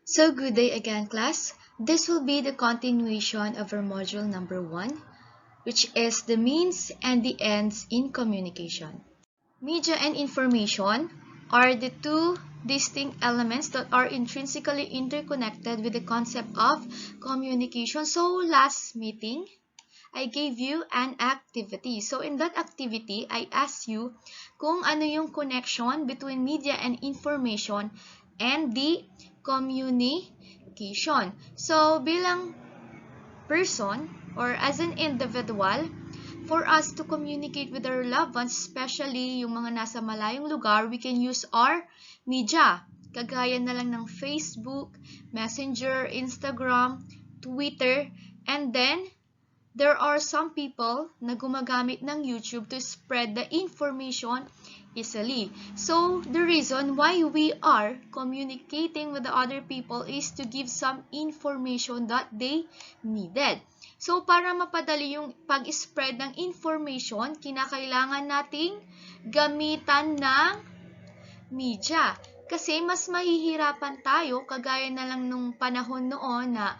So good day again, class. This will be the continuation of our module number 1, which is the means and the ends in communication. Media and information are the two distinct elements that are intrinsically interconnected with the concept of communication. So last meeting, I gave you an activity. So in that activity, I asked you kung ano yung connection between media and information and the communication. So bilang person or as an individual, for us to communicate with our loved ones, especially yung mga nasa malayong lugar, we can use our media. Kagaya na lang ng Facebook, Messenger, Instagram, Twitter, and then there are some people na gumagamit ng YouTube to spread the information easily. So, the reason why we are communicating with the other people is to give some information that they needed. So, para mapadali yung pag-spread ng information, kinakailangan nating gamitan ng media. Kasi mas mahihirapan tayo, kagaya na lang nung panahon noon na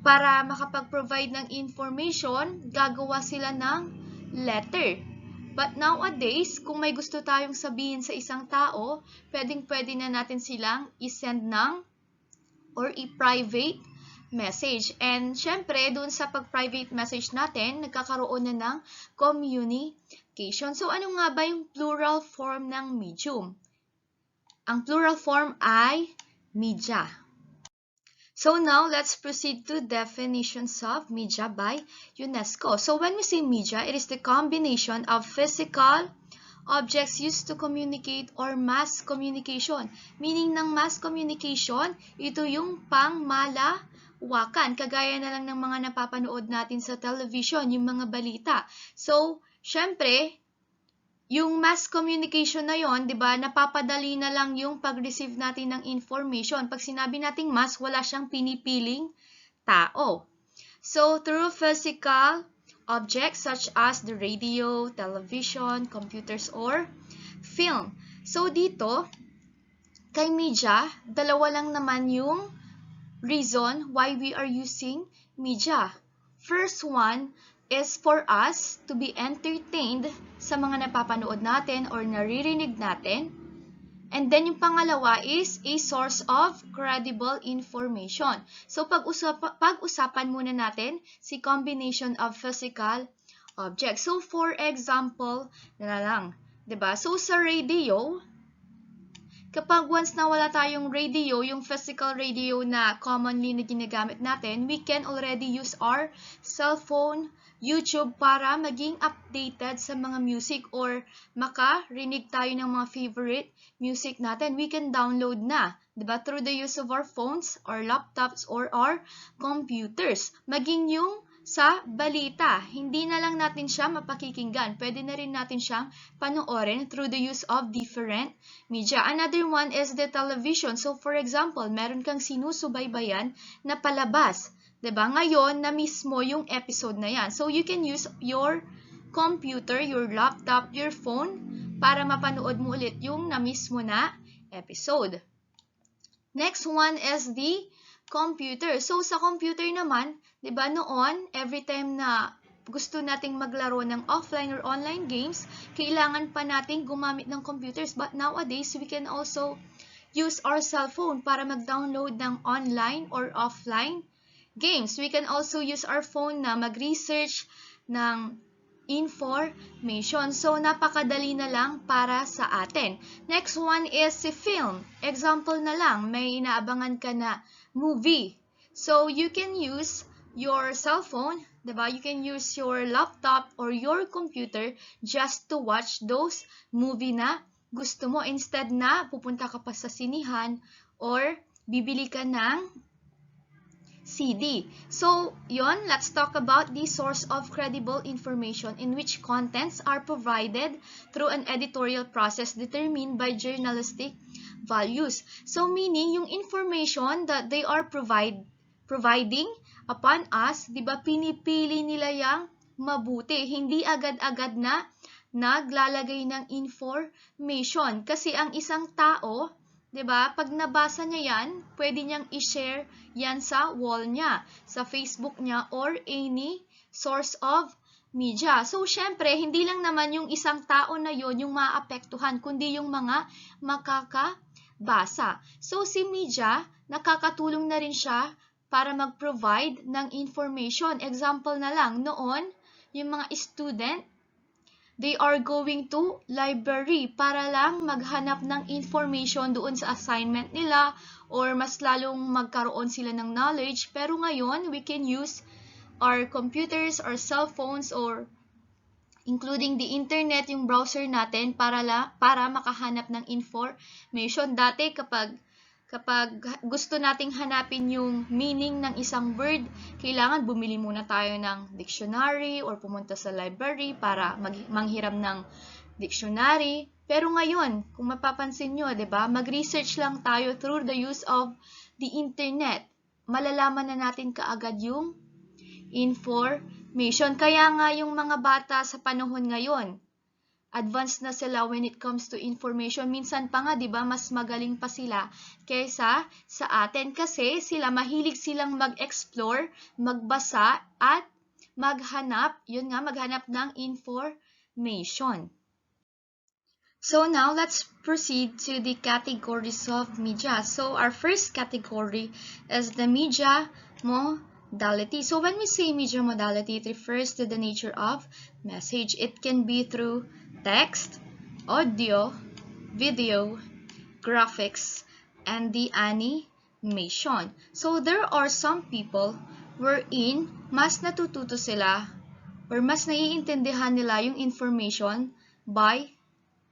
para makapag-provide ng information, gagawa sila ng letter. But nowadays, kung may gusto tayong sabihin sa isang tao, pwedeng-pwede na natin silang isend ng or i-private message. And syempre, dun sa pag-private message natin, nagkakaroon na ng communication. So, ano nga ba yung plural form ng medium? Ang plural form ay media. So now, let's proceed to definitions of media by UNESCO. So when we say media, it is the combination of physical objects used to communicate or mass communication. Meaning ng mass communication, ito yung pangmalawakan. Kagaya na lang ng mga napapanood natin sa television, yung mga balita. So, syempre, yung mass communication na yon, 'di ba? Napapadali na lang yung pag-receive natin ng information. Pag sinabi nating mass, wala siyang pinipiling tao. So, through physical objects such as the radio, television, computers, or film. So, dito, kay media, dalawa lang naman yung reason why we are using media. First one is for us to be entertained sa mga napapanood natin or naririnig natin. And then yung pangalawa is a source of credible information. So pag-usapan muna natin si combination of physical objects. So for example, na lang, 'di ba? So sa radio, kapag once na wala tayong radio, yung physical radio na commonly na ginagamit natin, we can already use our cellphone, YouTube para maging updated sa mga music or makarinig tayo ng mga favorite music natin. We can download na, diba? Through the use of our phones, our laptops, or our computers. Maging yung sa balita, hindi na lang natin siya mapakikinggan. Pwede na rin natin siyang panoorin through the use of different media. Another one is the television. So for example, meron kang sinusubaybayan na palabas. 'Di ba? Ngayon na mismo yung episode na yan. So you can use your computer, your laptop, your phone para mapanood mo ulit yung na mismo na episode. Next one is the computer. So sa computer naman, 'di ba noon, every time na gusto nating maglaro ng offline or online games, kailangan pa nating gumamit ng computers. But nowadays, we can also use our cellphone para mag-download ng online or offline games. We can also use our phone na mag-research ng information. So, napakadali na lang para sa atin. Next one is si film. Example na lang, may inaabangan ka na movie. So, you can use your cellphone, diba? You can use your laptop or your computer just to watch those movie na gusto mo instead na pupunta ka pa sa sinihan or bibili ka ng CD. So, yon, let's talk about the source of credible information in which contents are provided through an editorial process determined by journalistic values. So, meaning, yung information that they are providing upon us, di ba, pinipili nila yung mabuti. Hindi agad-agad na naglalagay ng information. Kasi ang isang tao, 'Diba? Pag nabasa niya yan, pwede niyang i-share yan sa wall niya, sa Facebook niya, or any source of media. So, syempre, hindi lang naman yung isang tao na yon yung maapektuhan, kundi yung mga makakabasa. So, si media, nakakatulong na rin siya para mag-provide ng information. Example na lang, noon, yung mga student, they are going to library para lang maghanap ng information doon sa assignment nila or mas lalong magkaroon sila ng knowledge. Pero ngayon, we can use our computers or cell phones or including the internet, yung browser natin para makahanap ng information. Dati kapag gusto nating hanapin yung meaning ng isang word, kailangan bumili muna tayo ng dictionary or pumunta sa library para manghiram ng dictionary. Pero ngayon, kung mapapansin nyo, 'di ba, mag-research lang tayo through the use of the internet. Malalaman na natin kaagad yung information. Kaya nga yung mga bata sa panahon ngayon, advanced na sila when it comes to information. Minsan pa nga, 'di ba, mas magaling pa sila kaysa sa atin kasi mahilig silang mag-explore, magbasa at maghanap ng information. So now let's proceed to the categories of media. So our first category is the media modality. So when we say media modality, it refers to the nature of message. It can be through text, audio, video, graphics, and the animation. So there are some people wherein mas natututo sila or mas naiintindihan nila yung information by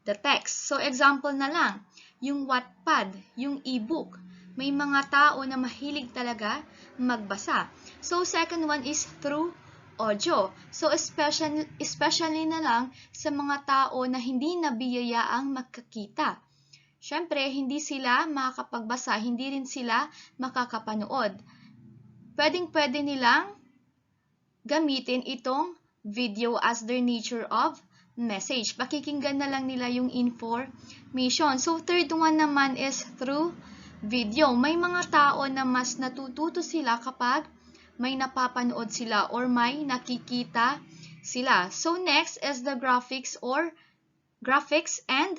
the text. So example na lang, yung Wattpad, yung e-book. May mga tao na mahilig talaga magbasa. So second one is through audio. So especially na lang sa mga tao na hindi nabiyayaang makakita. Syempre, hindi sila makakapagbasa, hindi rin sila makakapanood. Pwedeng-pwede nilang gamitin itong video as their nature of message. Pakikinggan na lang nila yung information. So third one naman is through video. May mga tao na mas natututo sila kapag may napapanood sila or may nakikita sila. So next is the graphics and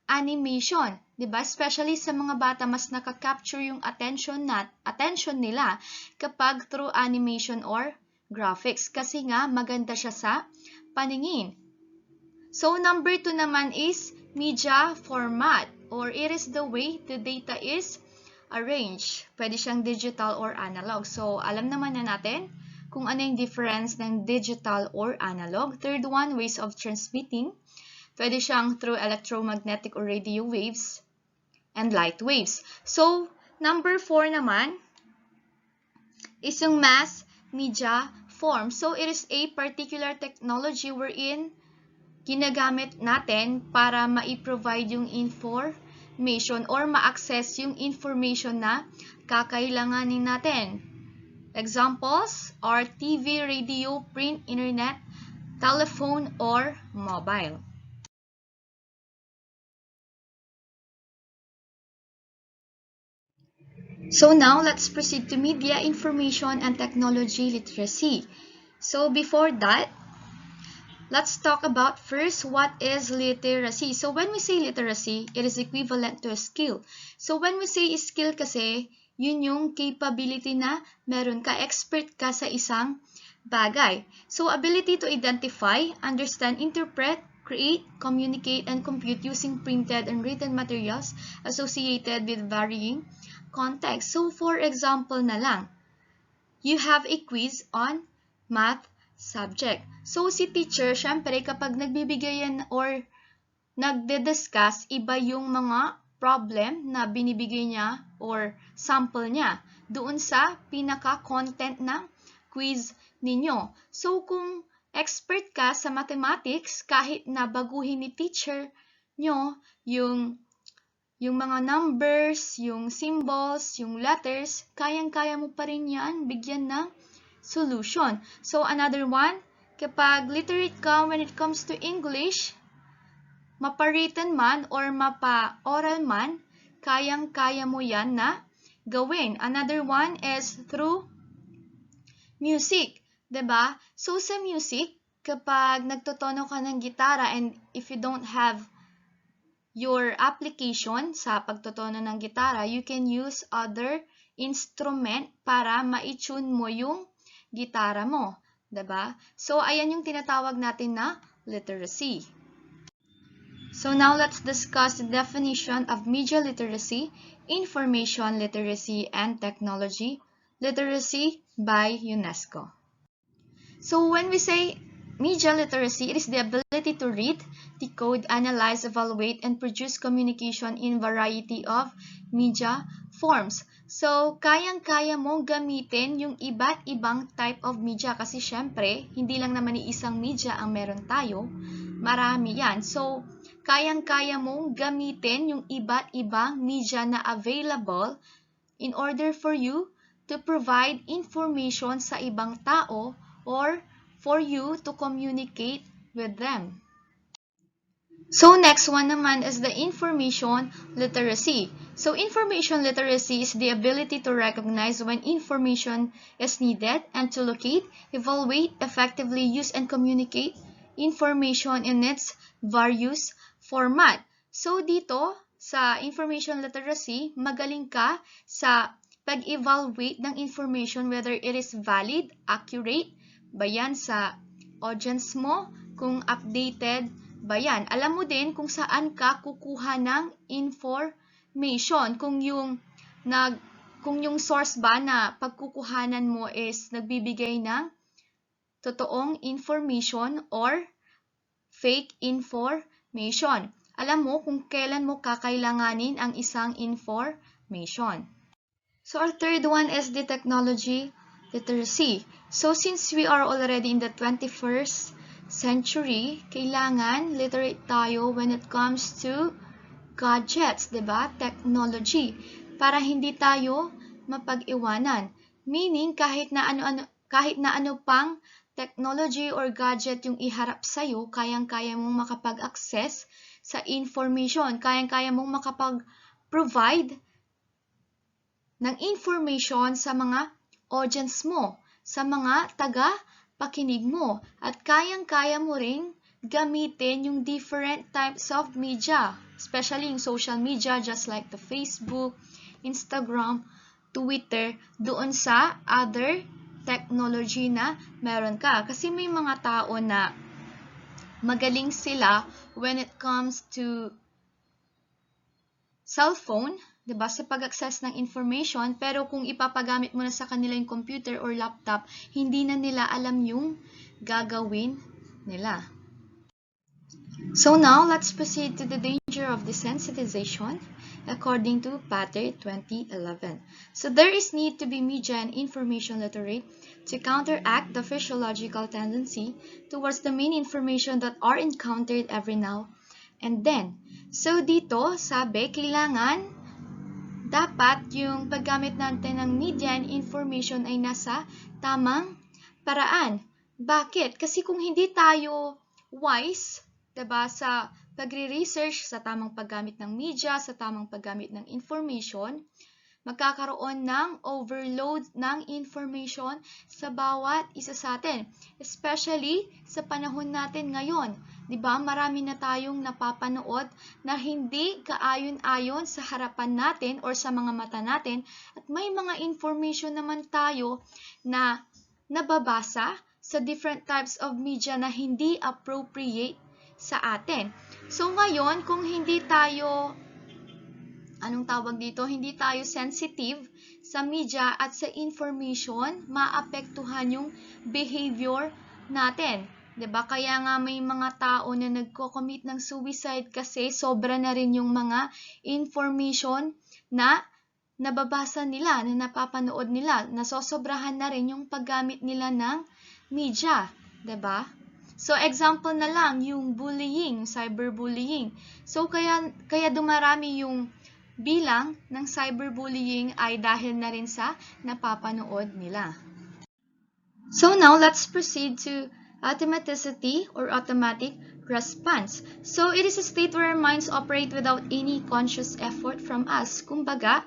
animation. 'Di ba? Especially sa mga bata, mas nakaka-capture yung attention nila kapag through animation or graphics kasi nga maganda siya sa paningin. So number 2 naman is media format or it is the way the data is arranged. Pwede siyang digital or analog. So, alam naman na natin kung ano yung difference ng digital or analog. Third one, ways of transmitting. Pwede siyang through electromagnetic or radio waves and light waves. So, number 4 naman is yung mass media form. So, it is a particular technology wherein ginagamit natin para ma-provide yung information or ma-access yung information na kakailanganin natin. Examples are TV, radio, print, internet, telephone, or mobile. So now, let's proceed to media, information, and technology literacy. So before that, let's talk about first what is literacy. So when we say literacy, it is equivalent to a skill. So when we say skill kasi, yun yung capability na meron ka, expert ka sa isang bagay. So ability to identify, understand, interpret, create, communicate, and compute using printed and written materials associated with varying context. So for example na lang, you have a quiz on math subject. So, si teacher, syempre, kapag nagbibigay yan or nagde-discuss, iba yung mga problem na binibigay niya or sample niya doon sa pinaka-content ng quiz ninyo. So, kung expert ka sa mathematics, kahit na baguhin ni teacher nyo yung mga numbers, yung symbols, yung letters, kayang-kaya mo pa rin yan bigyan ng solution. So, another one, kapag literate ka when it comes to English, mapa-written man or mapa-oral man, kayang-kaya mo yan na gawin. Another one is through music, 'di ba? So sa music, kapag nagtotono ka ng gitara and if you don't have your application sa pagtotono ng gitara, you can use other instrument para ma-tune mo yung gitara mo, 'di ba? So ayan yung tinatawag natin na literacy. So now let's discuss the definition of media literacy, information literacy, and technology literacy by UNESCO. So when we say media literacy, it is the ability to read, decode, analyze, evaluate, and produce communication in variety of media forms. So kayang-kaya mong gamitin yung iba't ibang type of media kasi syempre, hindi lang naman isang media ang meron tayo, marami yan. So kayang-kaya mong gamitin yung iba't ibang media na available in order for you to provide information sa ibang tao or for you to communicate with them. So next one naman is the information literacy. So information literacy is the ability to recognize when information is needed and to locate, evaluate, effectively use, and communicate information in its various format. So dito, sa information literacy, magaling ka sa pag-evaluate ng information whether it is valid, accurate, ba yan sa audience mo, kung updated ba yan. Alam mo din kung saan ka kukuha ng information, kung yung source ba na pagkukuhanan mo is nagbibigay ng totoong information or fake information. Alam mo kung kailan mo kakailanganin ang isang information. So our third one is the technology literacy. So since we are already in the 21st century, kailangan literate tayo when it comes to gadgets, 'di ba? Technology, para hindi tayo mapag-iwanan. Meaning kahit na ano pang technology or gadget yung iharap sa'yo, kayang-kaya mong makapag-access sa information, kayang-kaya mong makapag-provide ng information sa mga audience mo, sa mga taga-pakinig mo, at kayang-kaya mo ring gamitin yung different types of media, especially yung social media just like the Facebook, Instagram, Twitter, doon sa other technology na meron ka. Kasi may mga tao na magaling sila when it comes to cellphone, 'di ba, sa pag-access ng information, pero kung ipapagamit mo na sa kanila yung computer or laptop, hindi na nila alam yung gagawin nila. So now, let's proceed to the danger of desensitization according to Pater 2011. So there is need to be media and information literate to counteract the physiological tendency towards the main information that are encountered every now and then. So dito, sabi, kailangan dapat yung paggamit natin ng media and information ay nasa tamang paraan. Bakit? Kasi kung hindi tayo wise, 'di ba, sa pagre-research, sa tamang paggamit ng media, sa tamang paggamit ng information, magkakaroon ng overload ng information sa bawat isa sa atin. Especially sa panahon natin ngayon. 'Di ba? Marami na tayong napapanood na hindi kaayon-ayon sa harapan natin or sa mga mata natin, at may mga information naman tayo na nababasa sa different types of media na hindi appropriate sa atin. So ngayon, kung hindi tayo hindi tayo sensitive sa media at sa information, maapektuhan yung behavior natin. 'Di ba? Kaya nga may mga tao na nagko-commit ng suicide kasi sobra na rin yung mga information na nababasa nila, na napapanood nila. Nasosobrahan na rin yung paggamit nila ng media, 'di ba? So example na lang yung bullying, cyberbullying. So kaya dumarami yung bilang ng cyberbullying ay dahil na rin sa napapanood nila. So now let's proceed to automaticity or automatic response. So it is a state where our minds operate without any conscious effort from us. Kumbaga,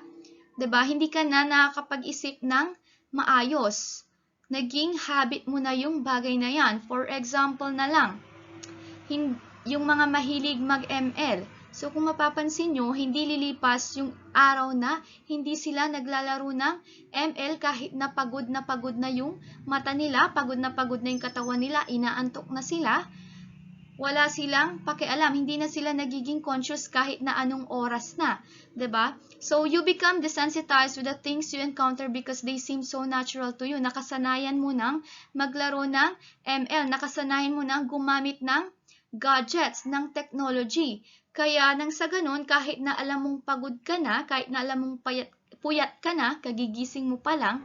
'di ba, hindi ka na nakakapag-isip ng maayos. Naging habit mo na yung bagay na yan. For example na lang, yung mga mahilig mag-ML. So kung mapapansin nyo, hindi lilipas yung araw na hindi sila naglalaro ng ML kahit na pagod na yung mata nila, pagod na yung katawan nila, inaantok na sila. Wala silang pakialam, hindi na sila nagiging conscious kahit na anong oras na, 'di ba? So you become desensitized with the things you encounter because they seem so natural to you. Nakasanayan mo nang maglaro ng ML, nakasanayan mo nang gumamit ng gadgets, ng technology. Kaya nang sa ganun, kahit na alam mong pagod ka na, kahit na alam mong puyat ka na, kagigising mo pa lang,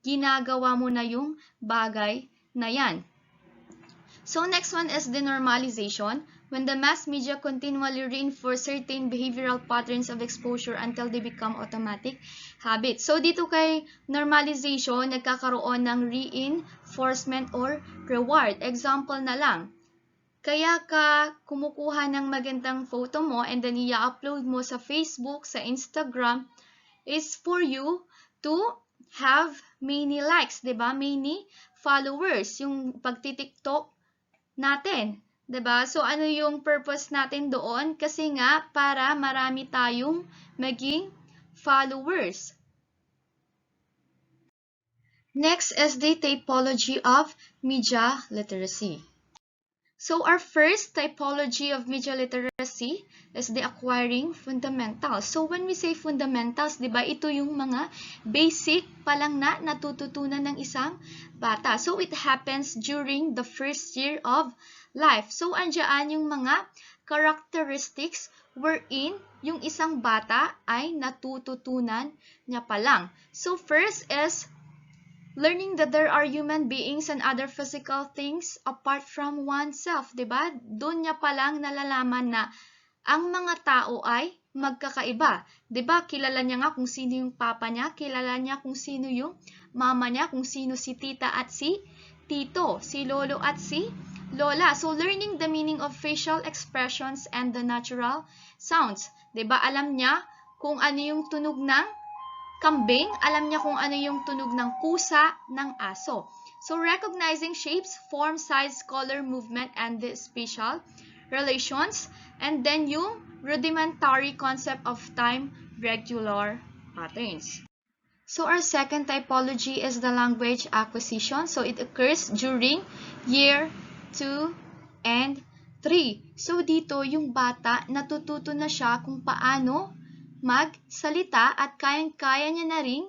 ginagawa mo na yung bagay na yan. So next one is denormalization, when the mass media continually reinforce certain behavioral patterns of exposure until they become automatic habits. So dito kay normalization, nagkakaroon ng reinforcement or reward. Example na lang, kaya ka kumukuha ng magandang photo mo and then i-upload mo sa Facebook, sa Instagram, is for you to have many likes, 'di ba? Many followers, yung pagti-TikTok natin, 'di ba? So ano yung purpose natin doon? Kasi nga para marami tayong maging followers. Next is the typology of media literacy. So our first typology of media literacy is the acquiring fundamentals. So when we say fundamentals, 'di ba, ito yung mga basic pa lang na natututunan ng isang bata. So it happens during the first year of life. So andiyan yung mga characteristics wherein yung isang bata ay natututunan niya pa lang. So first is learning that there are human beings and other physical things apart from oneself, 'di ba? Doon niya pa lang nalalaman na ang mga tao ay magkakaiba. 'Di ba? Kilala niya nga kung sino yung papa niya, kilala niya kung sino yung mama niya, kung sino si tita at si tito, si lolo at si lola. So learning the meaning of facial expressions and the natural sounds. 'Di ba? Alam niya kung ano yung tunog ng kambing, alam niya kung ano yung tunog ng pusa, ng aso. So, recognizing shapes, form, size, color, movement, and the spatial relations. And then yung rudimentary concept of time, regular patterns. So, our second typology is the language acquisition. So, it occurs during year 2 and 3. So, dito yung bata, natututo na siya kung paano magsalita at kayang-kaya niya na ring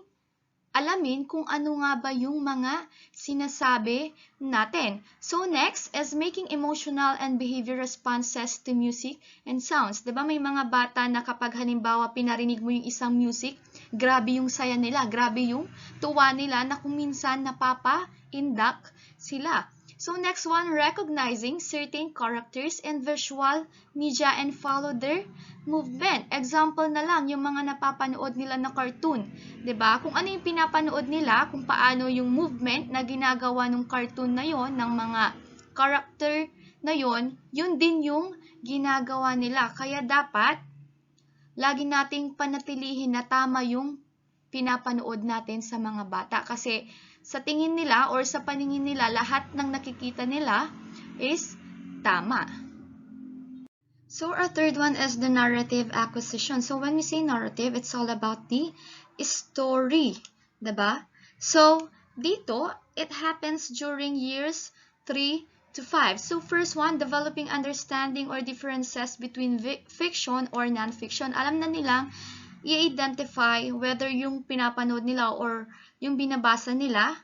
alamin kung ano nga ba yung mga sinasabi natin. So next is making emotional and behavior responses to music and sounds. 'Di ba may mga bata na kapag halimbawa pinarinig mo yung isang music, grabe yung saya nila, grabe yung tuwa nila na kung minsan napapa-indak sila. So next one, recognizing certain characters in visual media and follow their movement. Example na lang, yung mga napapanood nila na cartoon. 'Di ba? Kung ano yung pinapanood nila, kung paano yung movement na ginagawa ng cartoon na yon, ng mga character na yon, yun din yung ginagawa nila. Kaya dapat, lagi nating panatilihin na tama yung pinapanood natin sa mga bata. Kasi sa tingin nila or sa paningin nila, lahat ng nakikita nila is tama. So our third one is the narrative acquisition. So when we say narrative, it's all about the story, 'di ba? So dito, it happens during years 3 to 5. So first one, developing understanding or differences between fiction or non-fiction. Alam na nilang i-identify whether yung pinapanood nila or yung binabasa nila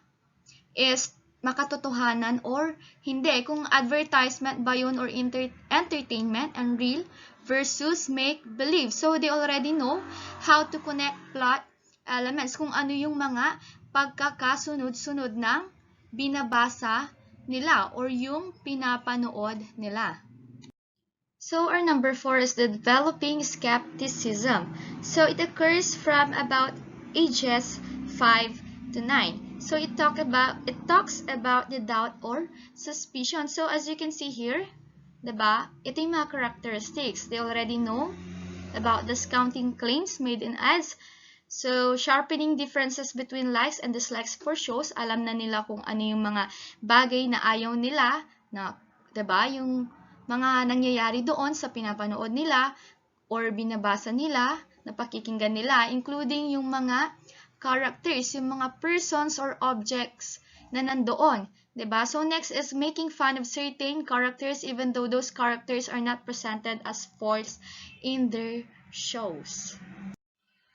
is makatotohanan or hindi. Kung advertisement ba yun or entertainment and real versus make-believe. So they already know how to connect plot elements. Kung ano yung mga pagkakasunod-sunod ng binabasa nila or yung pinapanood nila. So our number 4 is the developing skepticism. So it occurs from about ages 5 to 9. So it talks about the doubt or suspicion. So as you can see here, diba? Ito yung mga characteristics. They already know about discounting claims made in ads. So, sharpening differences between likes and dislikes for shows. Alam na nila kung ano yung mga bagay na ayaw nila, na, diba? Yung mga nangyayari doon sa pinapanood nila or binabasa nila, na pakikinggan nila, including yung mga characters, yung mga persons or objects na nandoon. Diba? So, next is making fun of certain characters even though those characters are not presented as false in their shows.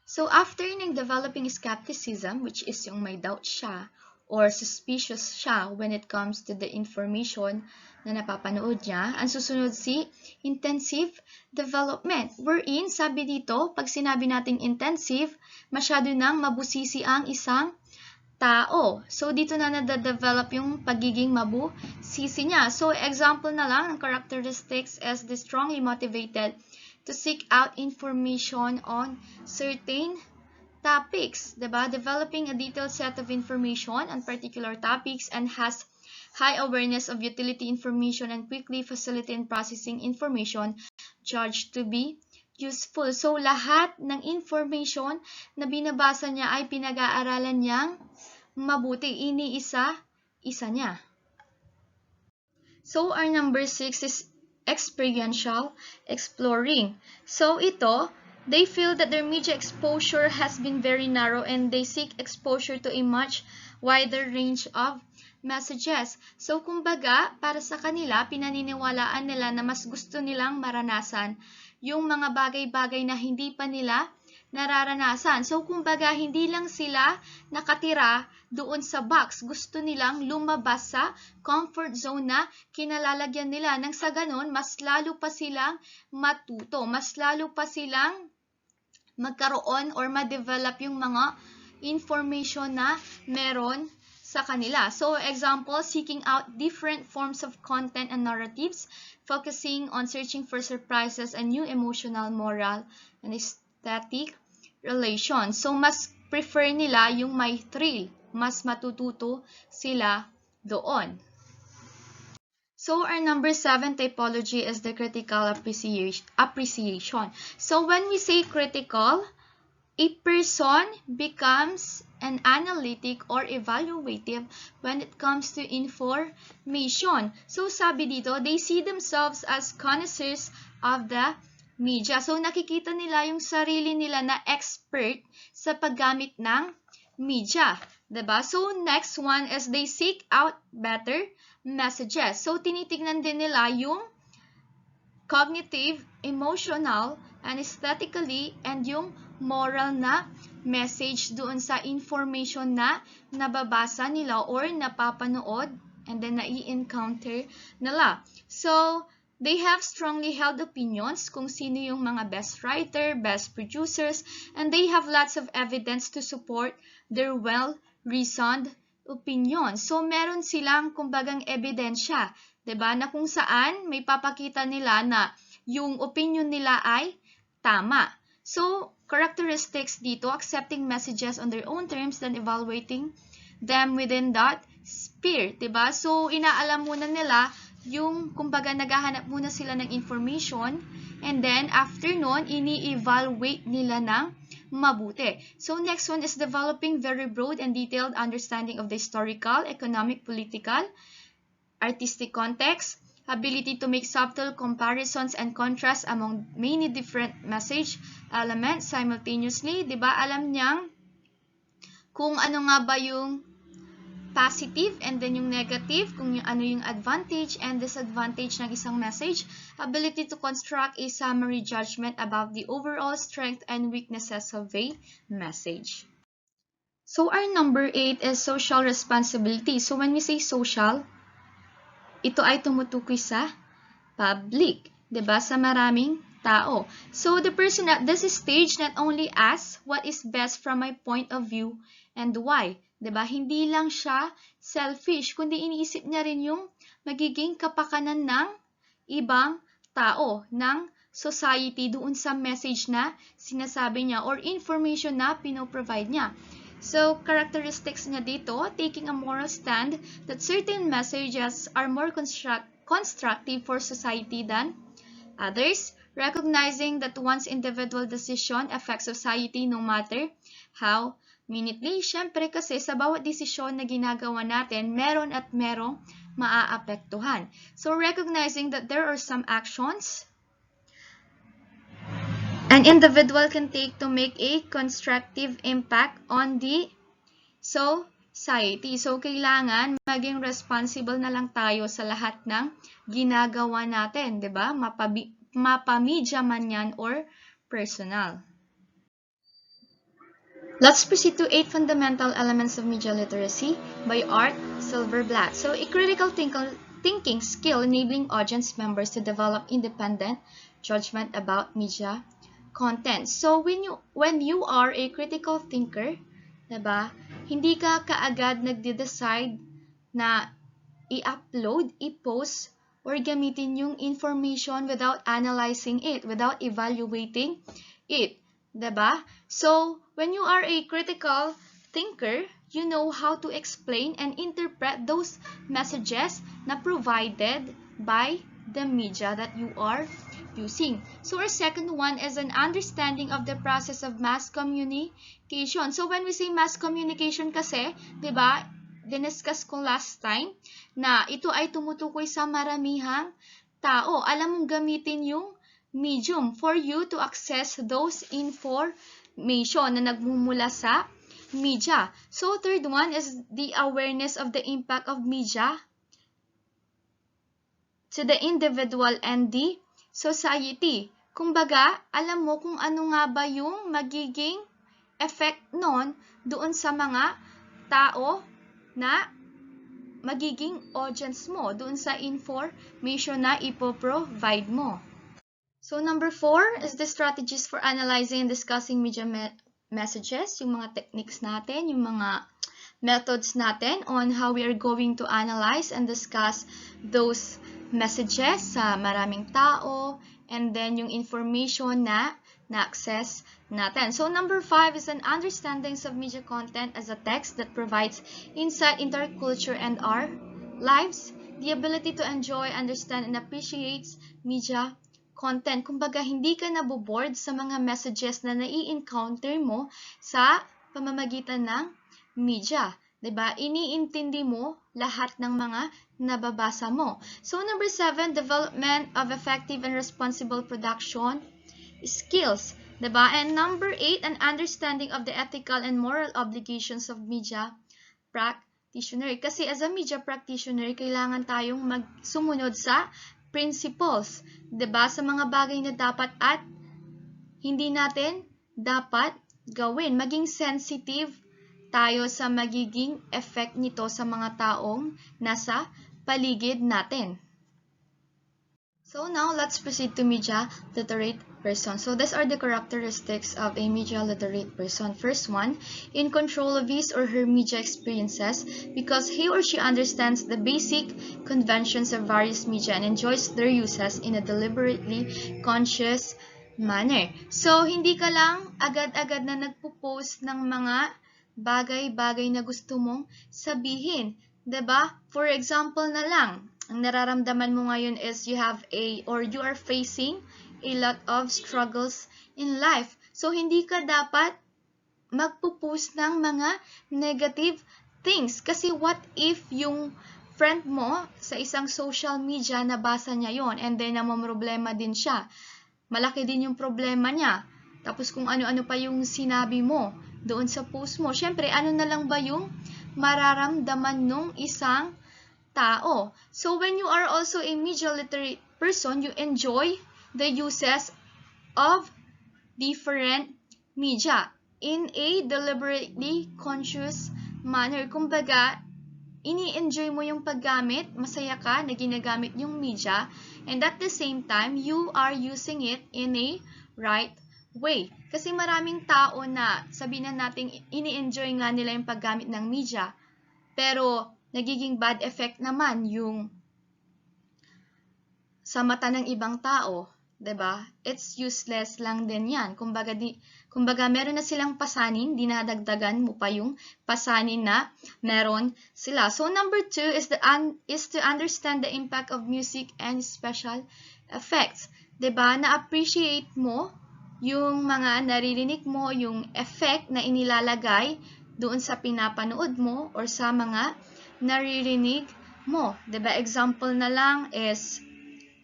So, after ng developing skepticism, which is yung may doubt siya or suspicious siya when it comes to the information na napapanood niya, ang susunod si intensive development. Wherein, sabi dito, pag sinabi nating intensive, masyado nang mabusisi ang isang tao. So, dito na nade-develop yung pagiging mabusisi niya. So, example na lang ng characteristics is the strongly motivated to seek out information on certain topics, diba? Developing a detailed set of information on particular topics and has high awareness of utility information and quickly facilitate in processing information judged to be useful. So, lahat ng information na binabasa niya ay pinag-aaralan niyang mabuti. Iniisa-isa niya. So, our number 6 is experiential exploring. So, ito, they feel that their media exposure has been very narrow and they seek exposure to a much wider range of messages. So, kumbaga, para sa kanila, pinaniniwalaan nila na mas gusto nilang maranasan yung mga bagay-bagay na hindi pa nila nararanasan. So, kumbaga, hindi lang sila nakatira doon sa box. Gusto nilang lumabas sa comfort zone na kinalalagyan nila. Nang sa ganon, mas lalo pa silang matuto. Mas lalo pa silang magkaroon or ma-develop yung mga information na meron sa kanila. So, example, seeking out different forms of content and narratives, focusing on searching for surprises and new emotional, moral, and aesthetic relation. So, mas prefer nila yung may thrill. Mas matututo sila doon. So, our number 7 typology is the critical appreciation. So, when we say critical, a person becomes an analytic or evaluative when it comes to information. So, sabi dito, they see themselves as connoisseurs of the media. So, nakikita nila yung sarili nila na expert sa paggamit ng media. Diba? So, next one is they seek out better messages. So, tinitignan din nila yung cognitive, emotional, and aesthetically, and yung moral na message doon sa information na nababasa nila or napapanood and then nai-encounter nila. So, they have strongly held opinions kung sino yung mga best writer, best producers, and they have lots of evidence to support their well-reasoned opinion. So, meron silang kumbagang ebidensya, diba? Na kung saan may papakita nila na yung opinion nila ay tama. So, characteristics dito, accepting messages on their own terms then evaluating them within that sphere, diba? So, inaalam muna nila yung, kumbaga, naghahanap muna sila ng information and then, after nun, ini-evaluate nila ng mabuti. So, next one is developing very broad and detailed understanding of the historical, economic, political, artistic context, ability to make subtle comparisons and contrasts among many different message elements simultaneously. Diba? Alam niyang kung ano nga ba yung positive and then yung negative, kung yung, ano yung advantage and disadvantage ng isang message, ability to construct a summary judgment about the overall strength and weaknesses of a message. So, our number 8 is social responsibility. So, when we say social, ito ay tumutukoy sa public, diba? Sa maraming tao. So, the person at this stage not only asks what is best from my point of view and why. Diba? Hindi lang siya selfish, kundi iniisip niya rin yung magiging kapakanan ng ibang tao, ng society doon sa message na sinasabi niya or information na pinoprovide niya. So, characteristics niya dito, taking a moral stand that certain messages are more constructive for society than others, recognizing that one's individual decision affects society no matter how minutely. Syempre kasi sa bawat desisyon na ginagawa natin, meron at merong maaapektuhan. So, recognizing that there are some actions an individual can take to make a constructive impact on the society. So, kailangan maging responsible na lang tayo sa lahat ng ginagawa natin, 'di ba? Mapamedya man yan or personal. Let's proceed to 8 fundamental elements of media literacy by Art Silverblatt. So, a critical thinking skill enabling audience members to develop independent judgment about media content. So, when you are a critical thinker, diba, hindi ka kaagad nagde-decide na i-upload, i-post, or gamitin yung information without analyzing it, without evaluating it. Diba? So, when you are a critical thinker, you know how to explain and interpret those messages na provided by the media that you are using. So, our second one is an understanding of the process of mass communication. So, when we say mass communication kasi, diba, diniscuss ko last time na ito ay tumutukoy sa maramihang tao. Alam mong gamitin yung medium for you to access those information na nagmumula sa media. So, third one is the awareness of the impact of media to the individual and the society. Kumbaga, alam mo kung ano nga ba yung magiging effect nun doon sa mga tao na magiging audience mo, doon sa information na ipoprovide mo. So, number 4 is the strategies for analyzing and discussing media messages, yung mga techniques natin, yung mga methods natin on how we are going to analyze and discuss those messages sa maraming tao, and then yung information na na-access natin. So, number 5 is an understanding of media content as a text that provides insight into our culture and our lives, the ability to enjoy, understand, and appreciate media content. Kumbaga, hindi ka naboboard sa mga messages na nai-encounter mo sa pamamagitan ng media. Diba? Iniintindi mo lahat ng mga nababasa mo. So, number 7, development of effective and responsible production skills. Diba? And number 8, an understanding of the ethical and moral obligations of media practitioner. Kasi as a media practitioner, kailangan tayong sumunod sa principles, 'di ba? Sa mga bagay na dapat at hindi natin dapat gawin. Maging sensitive tayo sa magiging effect nito sa mga taong nasa paligid natin. So now, let's proceed to media literate person. So these are the characteristics of a media literate person. First one, in control of his or her media experiences because he or she understands the basic conventions of various media and enjoys their uses in a deliberately conscious manner. So, hindi ka lang agad-agad na nagpo-post ng mga bagay-bagay na gusto mong sabihin. 'Di ba? For example na lang, ang nararamdaman mo ngayon is you are facing a lot of struggles in life. So, hindi ka dapat magpo-post ng mga negative things. Kasi what if yung friend mo sa isang social media nabasa niya yon and then namomroblema din siya. Malaki din yung problema niya. Tapos kung ano-ano pa yung sinabi mo doon sa post mo. Syempre, ano na lang ba yung mararamdaman nung isang tao? So, when you are also a media literate person, you enjoy the uses of different media in a deliberately conscious manner. Kumbaga, ini-enjoy mo yung paggamit, masaya ka na ginagamit yung media, and at the same time, you are using it in a right way. Kasi maraming tao na sabihin na natin ini-enjoy nga nila yung paggamit ng media, pero nagiging bad effect naman yung sa mata ng ibang tao. 'Diba? It's useless lang din yan. Kumbaga meron na silang pasanin, dinadagdagan mo pa yung pasanin na meron sila. So number 2 is to understand the impact of music and special effects. 'Diba? Na-appreciate mo yung mga naririnig mo, yung effect na inilalagay doon sa pinapanood mo or sa mga naririnig mo. 'Diba? Example na lang is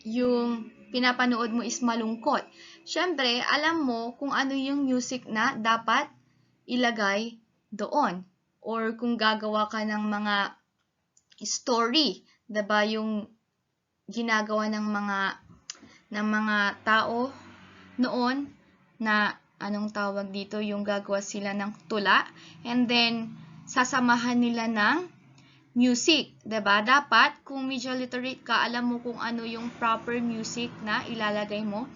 yung pinapanood mo is malungkot. Syempre, alam mo kung ano yung music na dapat ilagay doon. Or kung gagawa ka ng mga story, 'di ba, yung ginagawa ng mga tao noon na anong tawag dito, yung gagawa sila ng tula and then sasamahan nila ng music, 'di ba? Dapat kung media literate ka, alam mo kung ano yung proper music na ilalagay mo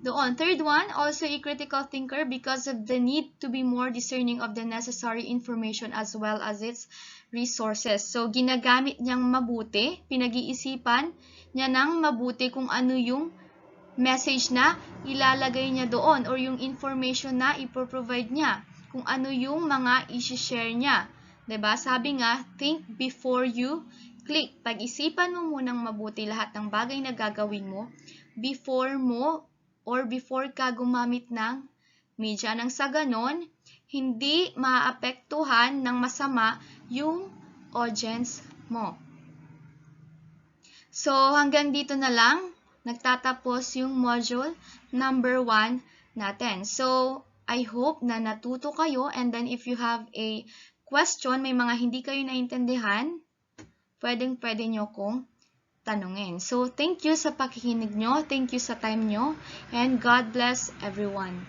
doon. Third one, also a critical thinker because of the need to be more discerning of the necessary information as well as its resources. So, ginagamit niyang mabuti, pinag-iisipan niya ng mabuti kung ano yung message na ilalagay niya doon or yung information na ipoprovide niya, kung ano yung mga i-share niya. 'Di ba? Sabi nga, think before you click. Pag-isipan mo munang mabuti lahat ng bagay na gagawin mo before ka gumamit ng media. Nang sa ganon, hindi maapektuhan ng masama yung audience mo. So, hanggang dito na lang nagtatapos yung module number 1 natin. So, I hope na natuto kayo, and then if you have a question, may mga hindi kayo naintindihan, pwede nyo kong tanungin. So, thank you sa pakikinig nyo, thank you sa time nyo, and God bless everyone.